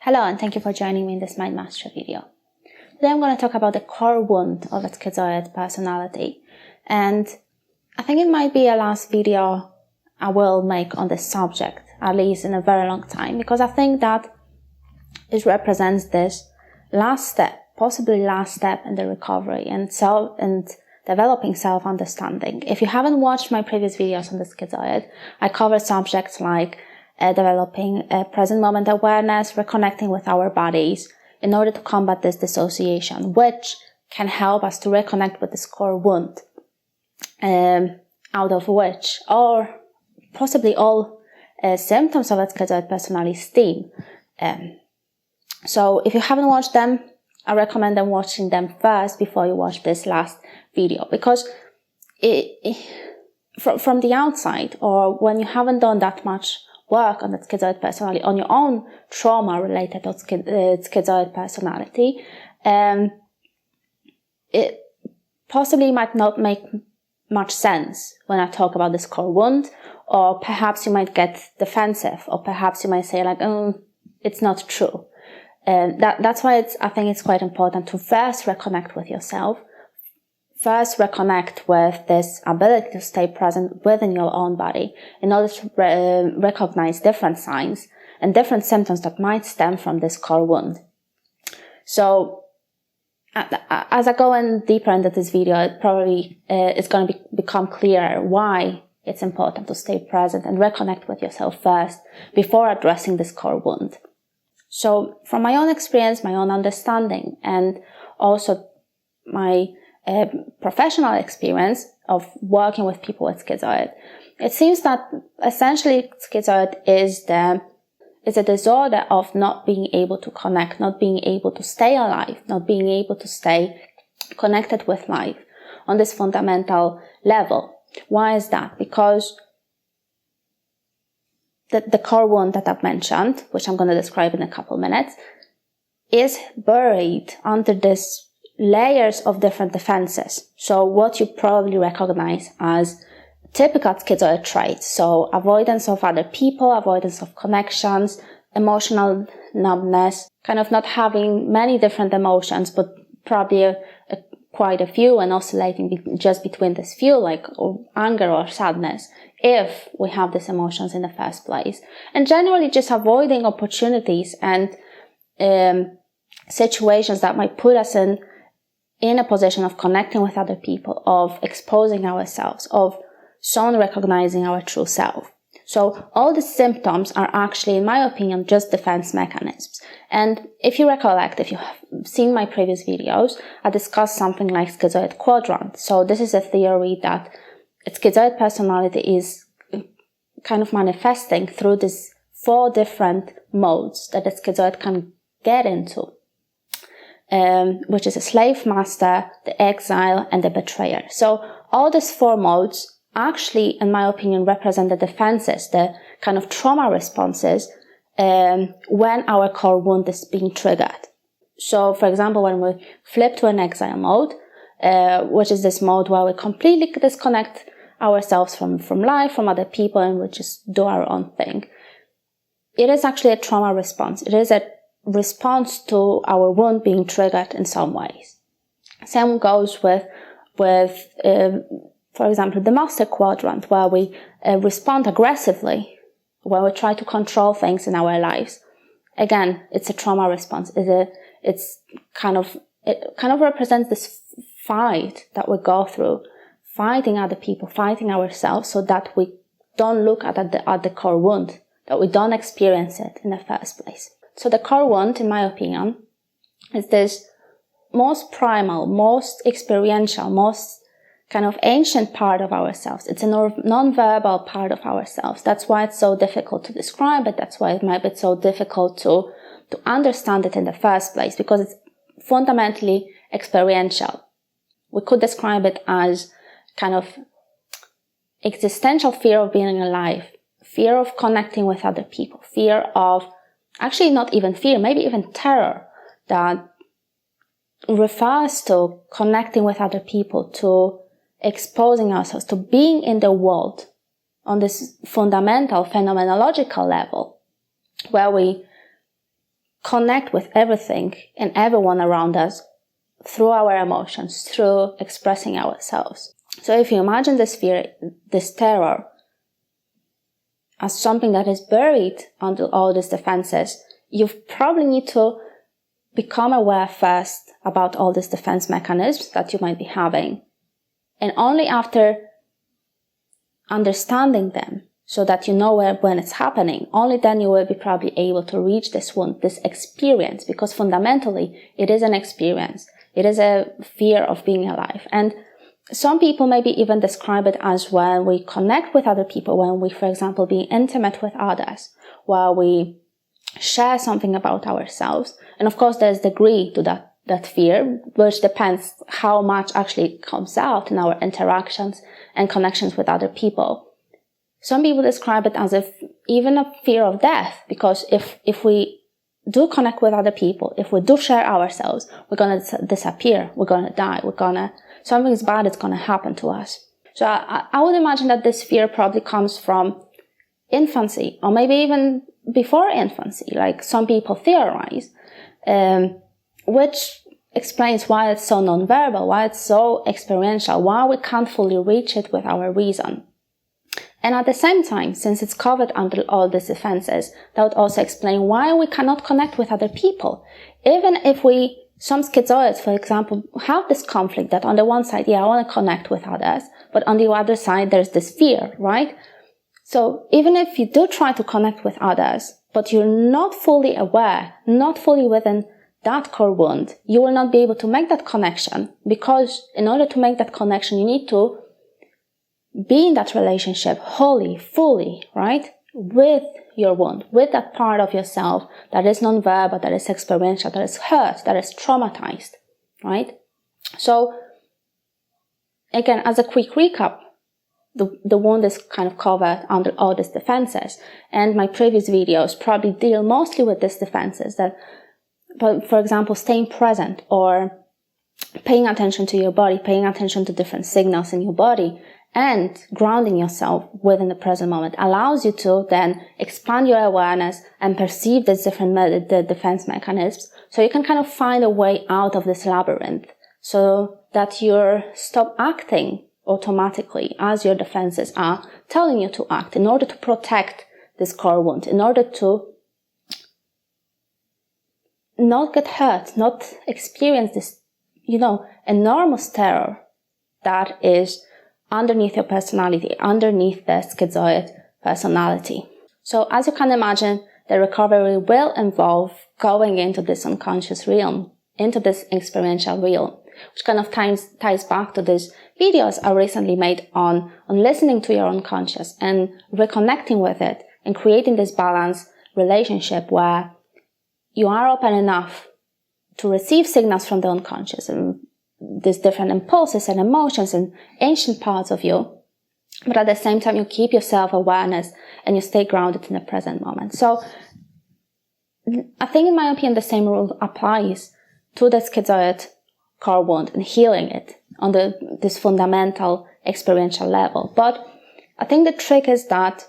Hello and thank you for joining me in this Mind Mastery video. Today I'm going to talk about the core wound of a schizoid personality, and I think it might be a last video I will make on this subject, at least in a very long time, because I think that it represents this last step, possibly last step in the recovery and developing self-understanding. If you haven't watched my previous videos on the schizoid, I cover subjects like developing present moment awareness, reconnecting with our bodies in order to combat this dissociation, which can help us to reconnect with this core wound, out of which, or possibly all symptoms of a schizoid personality stem. So if you haven't watched them, I recommend watching them first before you watch this last video, because from the outside, or when you haven't done that much work on that schizoid personality, on your own trauma related to schizoid personality, it possibly might not make much sense when I talk about this core wound, or perhaps you might get defensive, or perhaps you might say like, it's not true. That's why I think it's quite important to first reconnect with yourself, first reconnect with this ability to stay present within your own body in order to recognize different signs and different symptoms that might stem from this core wound. So as I go in deeper into this video, it probably is going to become clearer why it's important to stay present and reconnect with yourself first before addressing this core wound. So from my own experience, my own understanding, and also my professional experience of working with people with schizoid, it seems that essentially schizoid is a disorder of not being able to connect, not being able to stay alive, not being able to stay connected with life on this fundamental level. Why is that? Because the core wound that I've mentioned, which I'm going to describe in a couple minutes, is buried under this layers of different defenses. So what you probably recognize as typical schizoid traits. So avoidance of other people, avoidance of connections, emotional numbness, kind of not having many different emotions, but probably quite a few, and oscillating just between this few, like anger or sadness, if we have these emotions in the first place. And generally just avoiding opportunities and situations that might put us in a position of connecting with other people, of exposing ourselves, of recognizing our true self. So all the symptoms are actually, in my opinion, just defense mechanisms. And if you recollect, if you have seen my previous videos, I discussed something like schizoid quadrant. So this is a theory that a schizoid personality is kind of manifesting through these 4 different modes that a schizoid can get into. Which is a slave master, the exile, and the betrayer. So all these 4 modes actually, in my opinion, represent the defenses, the kind of trauma responses when our core wound is being triggered. So, for example, when we flip to an exile mode, which is this mode where we completely disconnect ourselves from life, from other people, and we just do our own thing, it is actually a trauma response. It is a response to our wound being triggered in some ways. Same goes with for example, the master quadrant, where we respond aggressively, where we try to control things in our lives. Again, it's a trauma response. It kind of represents this fight that we go through, fighting other people, fighting ourselves, so that we don't look at the core wound, that we don't experience it in the first place. So the core wound, in my opinion, is this most primal, most experiential, most kind of ancient part of ourselves. It's a non-verbal part of ourselves. That's why it's so difficult to describe it. That's why it might be so difficult to understand it in the first place, because it's fundamentally experiential. We could describe it as kind of existential fear of being alive, fear of connecting with other people, fear of, actually not even fear, maybe even terror, that refers to connecting with other people, to exposing ourselves, to being in the world on this fundamental phenomenological level, where we connect with everything and everyone around us through our emotions, through expressing ourselves. So if you imagine this fear, this terror, as something that is buried under all these defenses, you probably need to become aware first about all these defense mechanisms that you might be having. And only after understanding them, so that you know when it's happening, only then you will be probably able to reach this wound, this experience, because fundamentally it is an experience. It is a fear of being alive. And some people maybe even describe it as when we connect with other people, when we, for example, be intimate with others, while we share something about ourselves. And of course, there's degree to that fear, which depends how much actually comes out in our interactions and connections with other people. Some people describe it as if even a fear of death, because if we do connect with other people, if we do share ourselves, we're going to disappear, we're going to die, something bad is going to happen to us. So I would imagine that this fear probably comes from infancy, or maybe even before infancy, like some people theorize, which explains why it's so nonverbal, why it's so experiential, why we can't fully reach it with our reason. And at the same time, since it's covered under all these defenses, that would also explain why we cannot connect with other people. Even if some schizoids, for example, have this conflict that on the one side, I want to connect with others, but on the other side, there's this fear, right? So even if you do try to connect with others, but you're not fully aware, not fully within that core wound, you will not be able to make that connection, because in order to make that connection, you need to be in that relationship wholly, fully, right? With your wound, with that part of yourself that is nonverbal, that is experiential, that is hurt, that is traumatized, right? So, again, as a quick recap, the wound is kind of covered under all these defenses. And my previous videos probably deal mostly with these defenses that, but for example, staying present or paying attention to your body, paying attention to different signals in your body, and grounding yourself within the present moment allows you to then expand your awareness and perceive these different the defense mechanisms, so you can kind of find a way out of this labyrinth, so that you stop acting automatically as your defenses are telling you to act in order to protect this core wound, in order to not get hurt, not experience this, enormous terror that is underneath your personality, underneath the schizoid personality. So as you can imagine, the recovery will involve going into this unconscious realm, into this experiential realm, which kind of ties back to these videos I recently made on listening to your unconscious and reconnecting with it and creating this balanced relationship where you are open enough to receive signals from the unconscious and these different impulses and emotions and ancient parts of you, but at the same time you keep your self-awareness and you stay grounded in the present moment. So I think, in my opinion, the same rule applies to the schizoid core wound and healing it on this fundamental experiential level. But I think the trick is that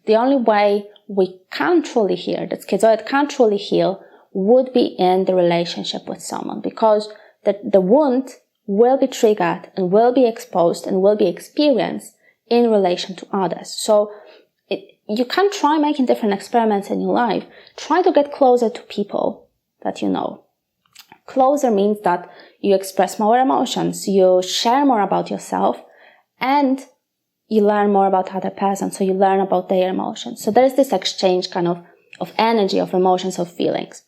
the only way we can truly heal, that schizoid can truly heal, would be in the relationship with someone, because the wound will be triggered and will be exposed and will be experienced in relation to others. So you can try making different experiments in your life. Try to get closer to people that you know. Closer means that you express more emotions, you share more about yourself, and you learn more about other person, so you learn about their emotions. So there's this exchange kind of energy, of emotions, of feelings.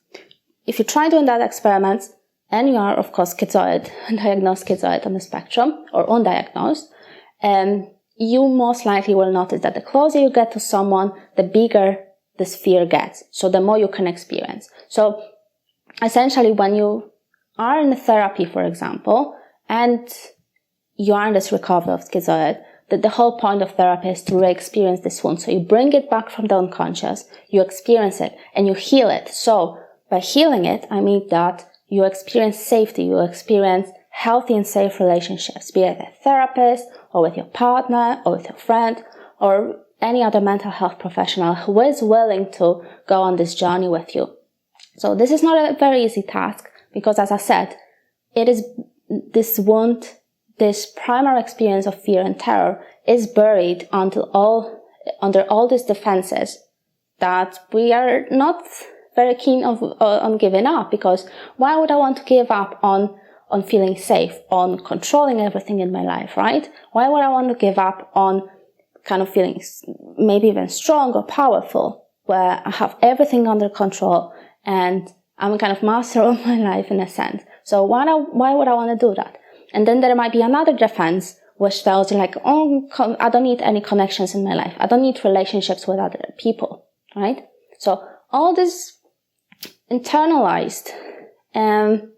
If you try doing that experiment, and you are, of course, schizoid, diagnosed schizoid on the spectrum, or undiagnosed, you most likely will notice that the closer you get to someone, the bigger this fear gets. So the more you can experience. So essentially, when you are in a therapy, for example, and you are in this recovery of schizoid, the whole point of therapy is to re-experience this wound. So you bring it back from the unconscious, you experience it, and you heal it. So by healing it, I mean that you experience safety, you experience healthy and safe relationships, be it a therapist, or with your partner, or with your friend, or any other mental health professional who is willing to go on this journey with you. So this is not a very easy task because, as I said, it is this wound, this primary experience of fear and terror is buried under all these defenses that we are not very keen on giving up, because why would I want to give up on feeling safe, on controlling everything in my life, right? Why would I want to give up on kind of feeling maybe even strong or powerful, where I have everything under control and I'm a kind of master of my life in a sense? So why would I want to do that? And then there might be another defense which tells you like, oh, I don't need any connections in my life. I don't need relationships with other people, right? So all these internalized and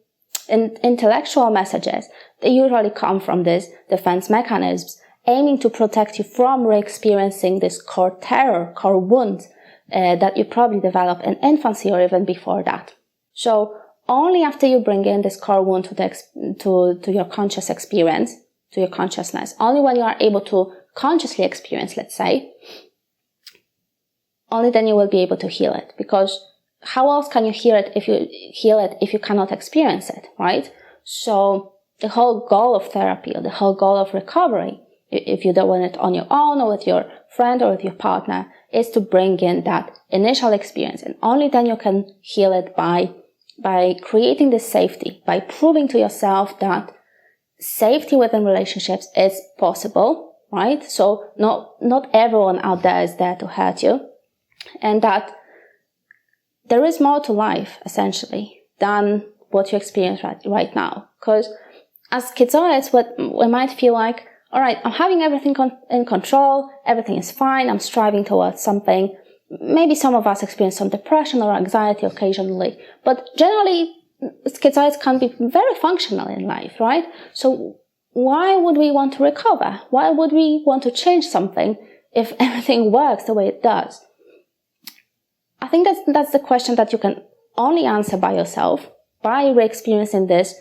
intellectual messages, they usually come from these defense mechanisms aiming to protect you from re-experiencing this core terror, core wound that you probably developed in infancy or even before that. So only after you bring in this core wound to your conscious experience, to your consciousness, only when you are able to consciously experience, let's say, only then you will be able to heal it. Because how else can you heal it if you cannot experience it, right? So the whole goal of therapy, or the whole goal of recovery, if you're doing it on your own or with your friend or with your partner, is to bring in that initial experience. And only then you can heal it by creating this safety, by proving to yourself that safety within relationships is possible, right? So not everyone out there is there to hurt you, and that there is more to life, essentially, than what you experience right now. Because as schizoids, we might feel like, all right, I'm having everything in control, everything is fine, I'm striving towards something. Maybe some of us experience some depression or anxiety occasionally, but generally, schizoids can be very functional in life, right? So why would we want to recover? Why would we want to change something if everything works the way it does? I think that's the question that you can only answer by yourself, by re-experiencing this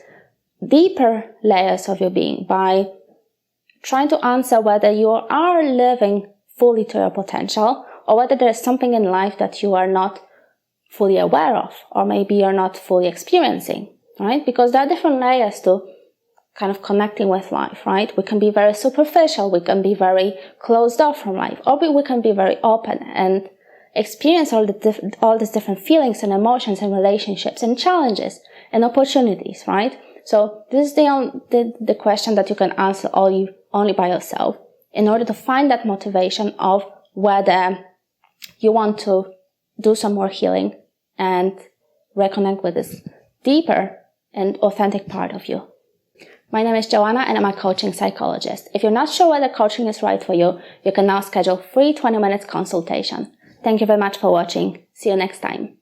deeper layers of your being, by trying to answer whether you are living fully to your potential, or whether there's something in life that you are not fully aware of, or maybe you're not fully experiencing, right? Because there are different layers to kind of connecting with life, right? We can be very superficial, we can be very closed off from life, or we can be very open and experience all these different feelings and emotions and relationships and challenges and opportunities, right? So this is the question that you can answer only by yourself, in order to find that motivation of whether you want to do some more healing and reconnect with this deeper and authentic part of you. My name is Joanna and I'm a coaching psychologist. If you're not sure whether coaching is right for you, you can now schedule a free 20 minutes consultation. Thank you very much for watching. See you next time.